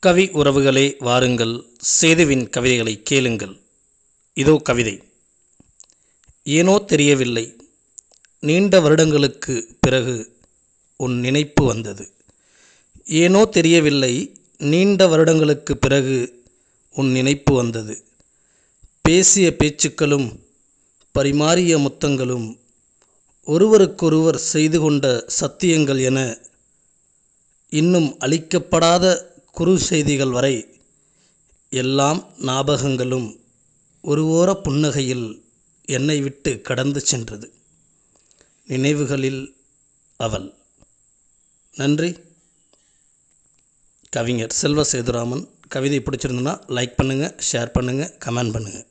கவி உறவுகளே வாருங்கள், சேதுவின் கவிதைகளை கேளுங்கள். இதோ கவிதை. ஏனோ தெரியவில்லை, நீண்ட வருடங்களுக்கு பிறகு உன் நினைப்பு வந்தது. ஏனோ தெரியவில்லை, நீண்ட வருடங்களுக்கு பிறகு உன் நினைப்பு வந்தது. பேசிய பேச்சுக்களும் பரிமாறிய முத்தங்களும் ஒருவருக்கொருவர் செய்து கொண்ட சத்தியங்கள் என இன்னும் அளிக்கப்படாத குறு செய்திகள் வரை எல்லாம் ஞாபகங்களும் ஒரு ஓர புன்னகையில் என்னை விட்டு கடந்து சென்றது. நினைவுகளில் அவள். நன்றி. கவிஞர் செல்வ சேதுராமன். கவிதை பிடிச்சிருந்ததுன்னா லைக் பண்ணுங்கள், ஷேர் பண்ணுங்கள், கமெண்ட் பண்ணுங்கள்.